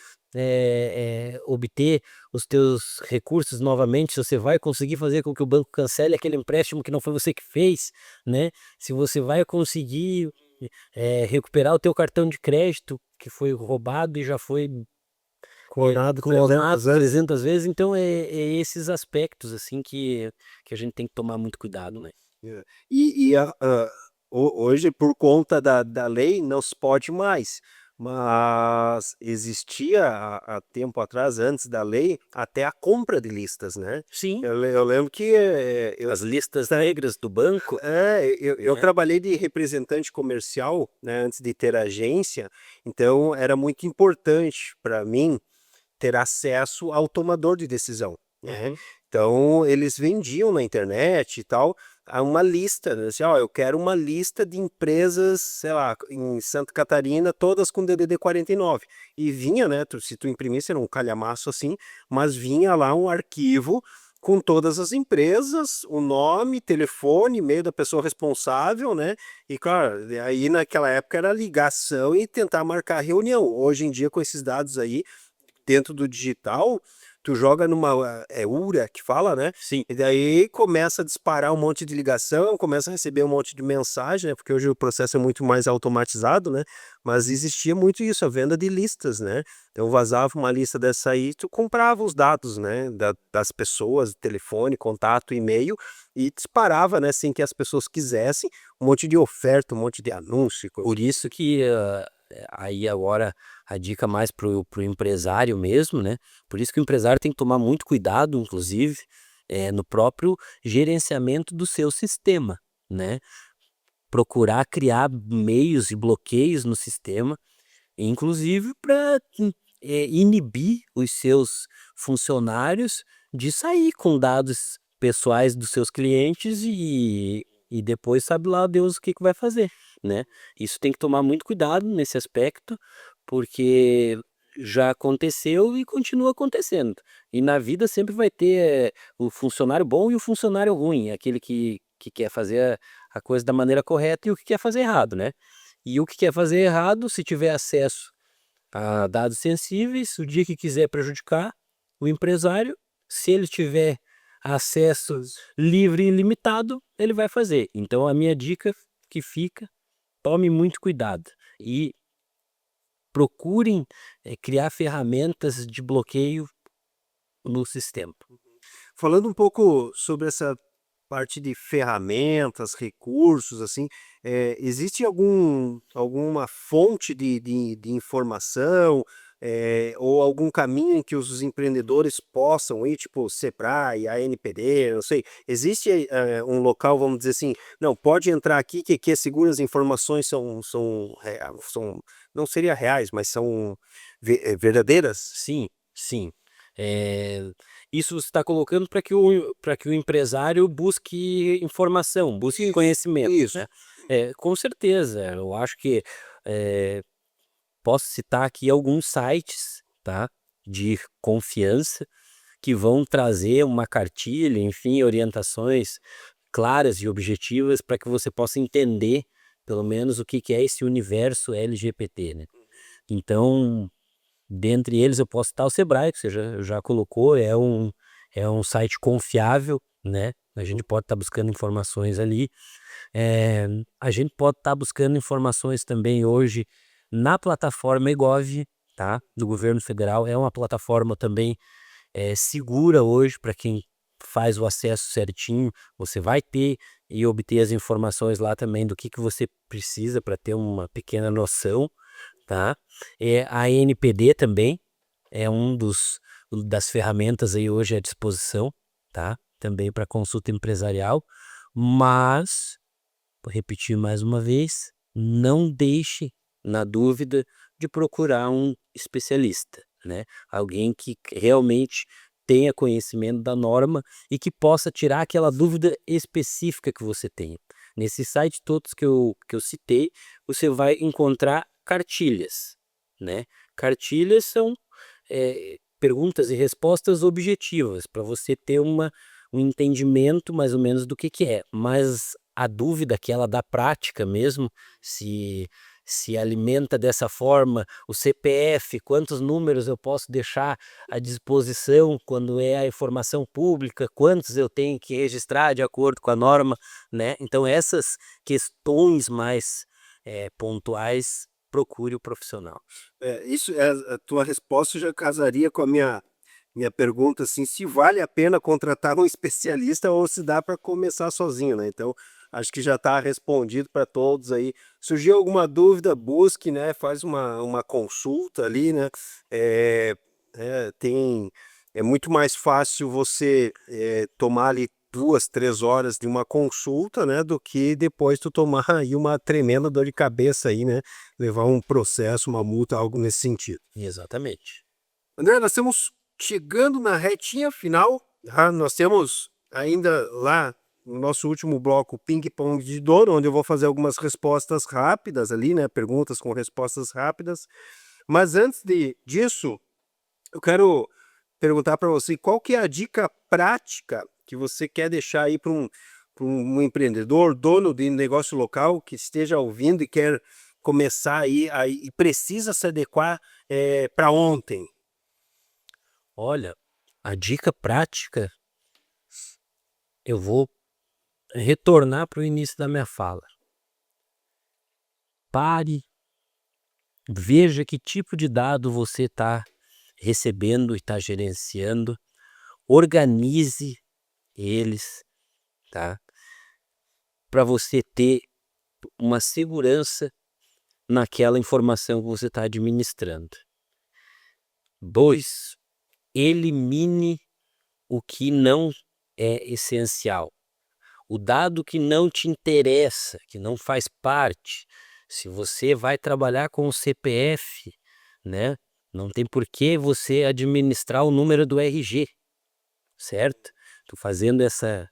obter os teus recursos novamente, se você vai conseguir fazer com que o banco cancele aquele empréstimo que não foi você que fez, né? Se você vai conseguir recuperar o teu cartão de crédito que foi roubado e já foi Clonado clonado 300 vezes. Então é esses aspectos assim que a gente tem que tomar muito cuidado, né? Hoje, por conta da lei, não se pode mais. Mas existia há tempo atrás, antes da lei, até a compra de listas, né? Sim, Eu lembro que as listas negras do banco. eu trabalhei de representante comercial, né, antes de ter agência, então era muito importante para mim ter acesso ao tomador de decisão, né? Então, eles vendiam na internet e tal, uma lista, né? Assim, ó, eu quero uma lista de empresas, sei lá, em Santa Catarina, todas com DDD 49. E vinha, né, se tu imprimisse, era um calhamaço assim, mas vinha lá um arquivo com todas as empresas, o nome, telefone, e-mail da pessoa responsável, né? E claro, aí naquela época era ligação e tentar marcar reunião. Hoje em dia, com esses dados aí, dentro do digital, tu joga numa URA que fala, né? Sim. E daí começa a disparar um monte de ligação, começa a receber um monte de mensagem, né? Porque hoje o processo é muito mais automatizado, né? Mas existia muito isso, a venda de listas, né? Então vazava uma lista dessa aí, tu comprava os dados, né? Das pessoas, telefone, contato, e-mail, e disparava, né? Sem que as pessoas quisessem, um monte de oferta, um monte de anúncio. Por isso que aí agora a dica mais pro empresário mesmo, né? Por isso que o empresário tem que tomar muito cuidado, inclusive, no próprio gerenciamento do seu sistema, né? Procurar criar meios e bloqueios no sistema, inclusive para inibir os seus funcionários de sair com dados pessoais dos seus clientes e depois sabe lá Deus o que que vai fazer, né? Isso tem que tomar muito cuidado nesse aspecto, porque já aconteceu e continua acontecendo. E na vida sempre vai ter o funcionário bom e o funcionário ruim, aquele que quer fazer a coisa da maneira correta e o que quer fazer errado, né? E o que quer fazer errado, se tiver acesso a dados sensíveis, o dia que quiser prejudicar o empresário, se ele tiver acesso livre e ilimitado, ele vai fazer. Então a minha dica que fica, tome muito cuidado. e procurem criar ferramentas de bloqueio no sistema. Falando um pouco sobre essa parte de ferramentas, recursos, assim, existe alguma fonte de informação, ou algum caminho em que os empreendedores possam ir, tipo Sebrae, ANPD, não sei. Existe um local, vamos dizer assim, não, pode entrar aqui que é seguro, as informações são, não seria reais, mas são verdadeiras? Sim, sim. Isso você está colocando para que o empresário busque informação, busque Isso, conhecimento, isso. né? Com certeza, eu acho que posso citar aqui alguns sites, tá, de confiança que vão trazer uma cartilha, enfim, orientações claras e objetivas para que você possa entender, pelo menos, o que é esse universo LGBT, né? Então, dentre eles eu posso citar o Sebrae, que você já colocou, é um site confiável, né? A gente pode estar buscando informações ali. A gente pode estar buscando informações também hoje na plataforma eGov, tá? Do governo federal. É uma plataforma também segura hoje para quem faz o acesso certinho. Você vai ter e obter as informações lá também do que você precisa para ter uma pequena noção, tá? A ANPD também é das ferramentas aí hoje à disposição, tá? Também para consulta empresarial, mas, vou repetir mais uma vez, não deixe na dúvida de procurar um especialista, né? Alguém que realmente tenha conhecimento da norma e que possa tirar aquela dúvida específica que você tenha. Nesses sites todos que eu citei, você vai encontrar cartilhas, né? Cartilhas são perguntas e respostas objetivas para você ter um entendimento mais ou menos do que é, mas a dúvida aquela da prática mesmo, se alimenta dessa forma, o CPF, quantos números eu posso deixar à disposição quando é a informação pública, quantos eu tenho que registrar de acordo com a norma, né? Então essas questões mais pontuais, procure o profissional. Isso, a tua resposta já casaria com a minha pergunta, assim, se vale a pena contratar um especialista ou se dá para começar sozinho, né? Então, acho que já está respondido para todos aí. Surgiu alguma dúvida, busque, né? Faz uma consulta ali, né? É, é muito mais fácil você tomar ali 2, 3 horas de uma consulta, né? Do que depois tu tomar aí uma tremenda dor de cabeça aí, né? Levar um processo, uma multa, algo nesse sentido. Exatamente. André, nós estamos chegando na retinha final, tá? Nós temos ainda lá no nosso último bloco ping-pong de dor, onde eu vou fazer algumas respostas rápidas ali, né? Perguntas com respostas rápidas. Mas antes disso, eu quero perguntar para você qual que é a dica prática que você quer deixar aí para um empreendedor, dono de negócio local que esteja ouvindo e quer começar aí e precisa se adequar para ontem. Olha, a dica prática, eu vou retornar para o início da minha fala. Pare, veja que tipo de dado você está recebendo e está gerenciando, organize eles, tá? Para você ter uma segurança naquela informação que você está administrando. 2, elimine o que não é essencial. O dado que não te interessa, que não faz parte. Se você vai trabalhar com o CPF, né? Não tem por que você administrar o número do RG, certo? Tô fazendo essa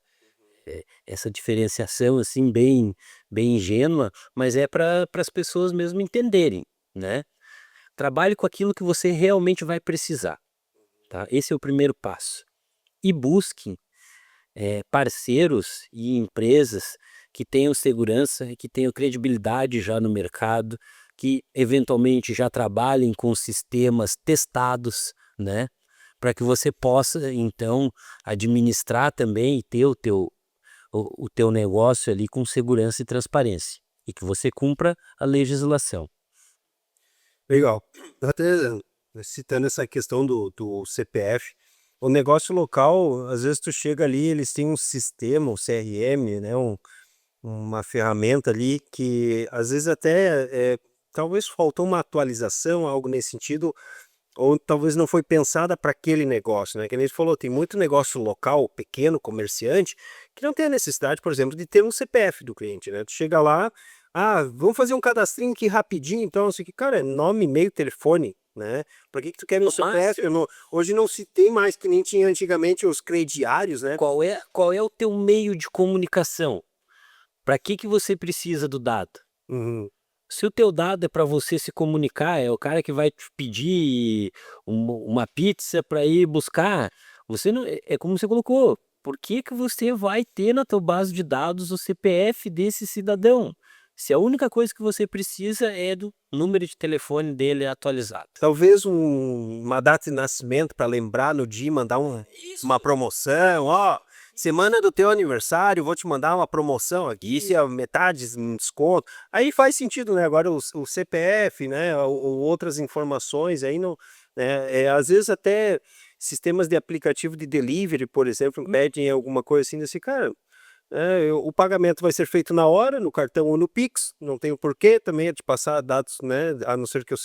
diferenciação assim bem ingênua, mas é para as pessoas mesmo entenderem, né? Trabalhe com aquilo que você realmente vai precisar, tá? Esse é o primeiro passo. E busque parceiros e empresas que tenham segurança e que tenham credibilidade já no mercado, que eventualmente já trabalhem com sistemas testados, né? Para que você possa então administrar também e ter o teu negócio ali com segurança e transparência e que você cumpra a legislação. Legal. Até citando essa questão do CPF, o negócio local, às vezes tu chega ali, eles têm um sistema, um CRM, né, uma ferramenta ali que às vezes até talvez faltou uma atualização, algo nesse sentido, ou talvez não foi pensada para aquele negócio, né? Que nem ele falou, tem muito negócio local, pequeno, comerciante, que não tem a necessidade, por exemplo, de ter um CPF do cliente, né? Tu chega lá, vamos fazer um cadastrinho aqui rapidinho, então, assim, que, cara, é nome, e-mail, telefone, né? Para que tu quer meu CPF? Hoje não se tem mais, que nem tinha antigamente os crediários, né? Qual é o teu meio de comunicação? Para que você precisa do dado? Uhum. Se o teu dado é para você se comunicar, é o cara que vai te pedir uma pizza para ir buscar, você não é como você colocou, por que que você vai ter na tua base de dados o CPF desse cidadão? Se a única coisa que você precisa é do número de telefone dele atualizado. Talvez uma data de nascimento para lembrar no dia, mandar uma promoção, ó, semana do teu aniversário, vou te mandar uma promoção aqui, se é metade um desconto. Aí faz sentido, né? Agora o CPF, né? Ou outras informações aí não, né? Às vezes até sistemas de aplicativo de delivery, por exemplo, pedem alguma coisa assim, desse cara. O pagamento vai ser feito na hora, no cartão ou no Pix, não tem o porquê também de passar dados, né, a não ser que eu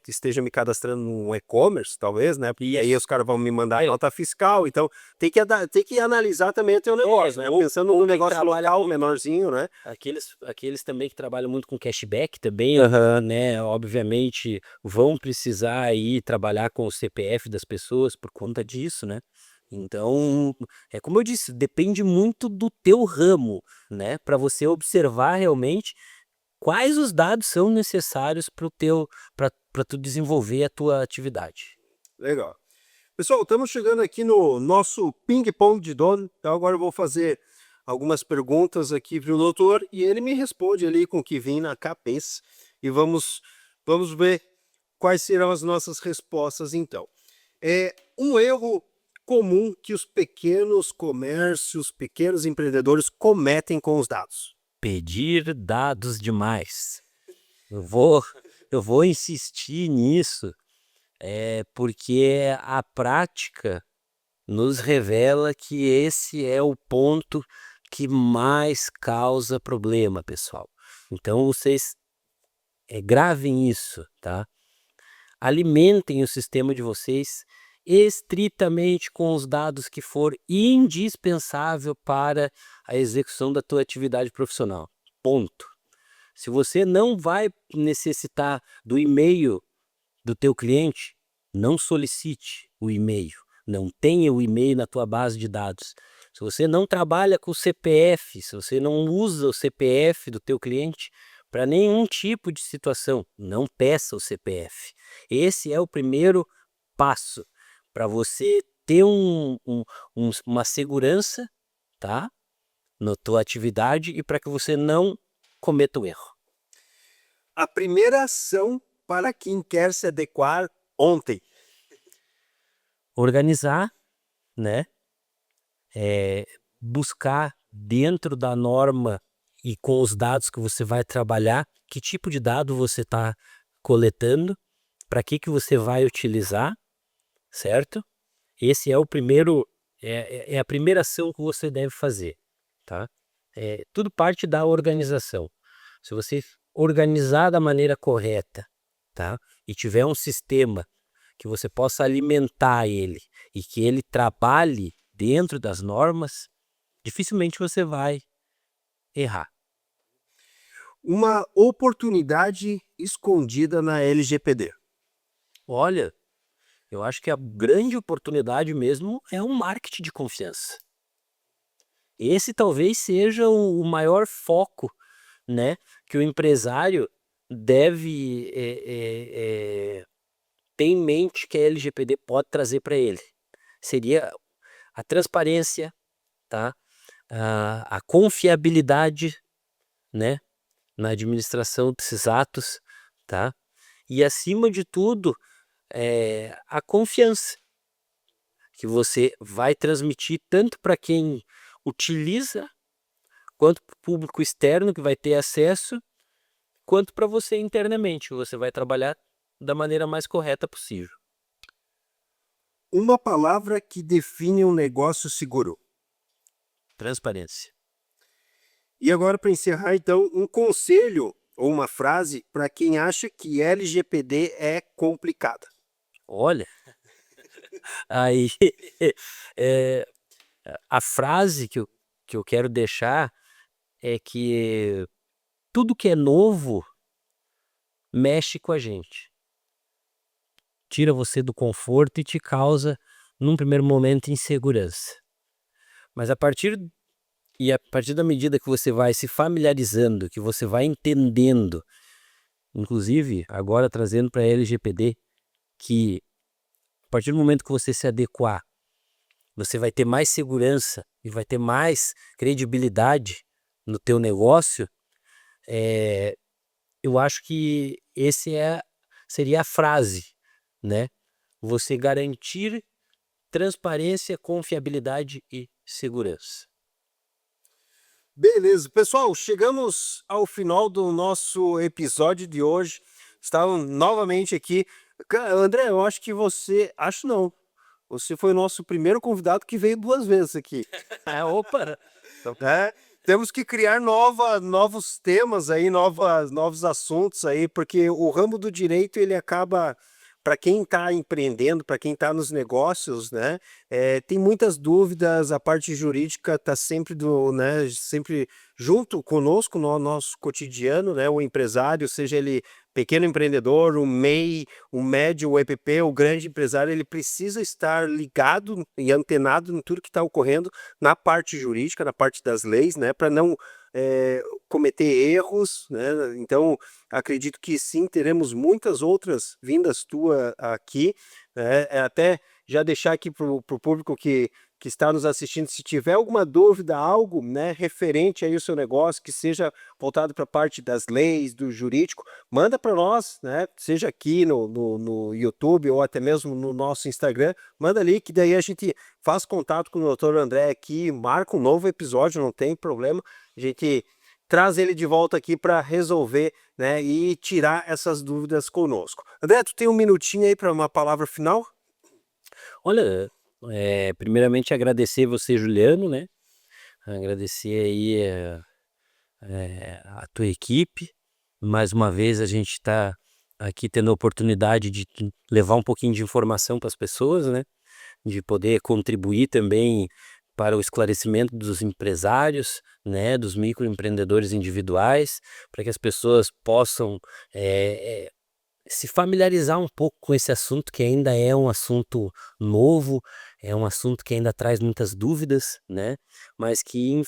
esteja me cadastrando no e-commerce, talvez, né, porque aí os caras vão me mandar nota fiscal, então tem que analisar também o teu negócio, né, pensando no negócio local, menorzinho, né. Aqueles também que trabalham muito com cashback também, né, obviamente vão precisar aí trabalhar com o CPF das pessoas por conta disso, né. Então, é como eu disse, depende muito do teu ramo, né, para você observar realmente quais os dados são necessários para o teu para tu desenvolver a tua atividade. Legal. Pessoal, estamos chegando aqui no nosso ping-pong de dono, então agora eu vou fazer algumas perguntas aqui para o doutor e ele me responde ali com o que vem na cabeça e vamos ver quais serão as nossas respostas então. É um erro comum que os pequenos comércios, pequenos empreendedores cometem com os dados. Pedir dados demais. Eu vou eu vou insistir nisso, porque a prática nos revela que esse é o ponto que mais causa problema, pessoal. Então vocês, gravem isso, tá? Alimentem o sistema de vocês estritamente com os dados que for indispensável para a execução da tua atividade profissional, ponto. Se você não vai necessitar do e-mail do teu cliente, não solicite o e-mail, não tenha o e-mail na tua base de dados. Se você não trabalha com o CPF, se você não usa o CPF do teu cliente para nenhum tipo de situação, não peça o CPF. Esse é o primeiro passo para você ter uma segurança, tá, na tua atividade e para que você não cometa o erro. A primeira ação para quem quer se adequar ontem. Organizar, né? Buscar dentro da norma e com os dados que você vai trabalhar, que tipo de dado você está coletando, para que você vai utilizar, certo? Esse é o primeiro, é a primeira ação que você deve fazer, tá? Tudo parte da organização. Se você organizar da maneira correta, tá? E tiver um sistema que você possa alimentar ele e que ele trabalhe dentro das normas, dificilmente você vai errar. Uma oportunidade escondida na LGPD. Olha, eu acho que a grande oportunidade mesmo é um marketing de confiança. Esse talvez seja o maior foco, né, que o empresário deve ter em mente que a LGPD pode trazer para ele. Seria a transparência, tá? A confiabilidade, né, na administração desses atos, tá? E acima de tudo, a confiança que você vai transmitir tanto para quem utiliza, quanto para o público externo que vai ter acesso, quanto para você internamente. Você vai trabalhar da maneira mais correta possível. Uma palavra que define um negócio seguro. Transparência. E agora, para encerrar, então, um conselho ou uma frase para quem acha que LGPD é complicada. Olha, aí eh, a frase que eu quero deixar é que tudo que é novo mexe com a gente. Tira você do conforto e te causa, num primeiro momento, insegurança. Mas a partir da medida que você vai se familiarizando, que você vai entendendo, inclusive agora trazendo para a LGPD, que a partir do momento que você se adequar, você vai ter mais segurança e vai ter mais credibilidade no teu negócio, eu acho que seria a frase, né? Você garantir transparência, confiabilidade e segurança. Beleza, pessoal, chegamos ao final do nosso episódio de hoje. Estamos novamente aqui. André, eu acho que acho não. Você foi o nosso primeiro convidado que veio 2 vezes aqui. Opa! Né? Temos que criar novos temas aí, novos assuntos aí, porque o ramo do direito ele acaba, para quem está empreendendo, para quem está nos negócios, né, tem muitas dúvidas, a parte jurídica está sempre né, sempre junto conosco no nosso cotidiano, né, o empresário, seja ele pequeno empreendedor, o MEI, o médio, o EPP, o grande empresário, ele precisa estar ligado e antenado em tudo que está ocorrendo na parte jurídica, na parte das leis, né, para não cometer erros, né? Então acredito que sim, teremos muitas outras vindas tua aqui, né? Até já deixar aqui para o público que está nos assistindo, se tiver alguma dúvida, algo, né, referente aí ao seu negócio, que seja voltado para a parte das leis, do jurídico, manda para nós, né, seja aqui no YouTube ou até mesmo no nosso Instagram, manda ali que daí a gente faz contato com o Dr. André aqui, marca um novo episódio, não tem problema, a gente traz ele de volta aqui para resolver, né, e tirar essas dúvidas conosco. André, tu tem um minutinho aí para uma palavra final? Olha, primeiramente agradecer você, Juliano, né? Agradecer aí a tua equipe. Mais uma vez a gente está aqui tendo a oportunidade de levar um pouquinho de informação para as pessoas, né? De poder contribuir também para o esclarecimento dos empresários, né? Dos microempreendedores individuais, para que as pessoas possam se familiarizar um pouco com esse assunto, que ainda é um assunto novo, é um assunto que ainda traz muitas dúvidas, né? Mas que,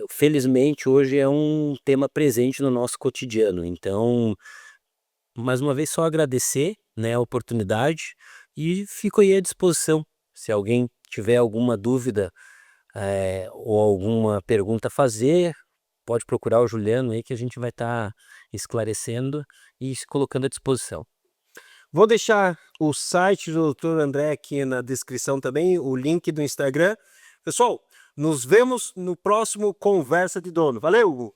felizmente, hoje é um tema presente no nosso cotidiano. Então, mais uma vez, só agradecer, né, a oportunidade e fico aí à disposição. Se alguém tiver alguma dúvida, ou alguma pergunta a fazer, pode procurar o Juliano aí que a gente vai estar esclarecendo e se colocando à disposição. Vou deixar o site do Dr. André aqui na descrição também, o link do Instagram. Pessoal, nos vemos no próximo Conversa de Dono. Valeu!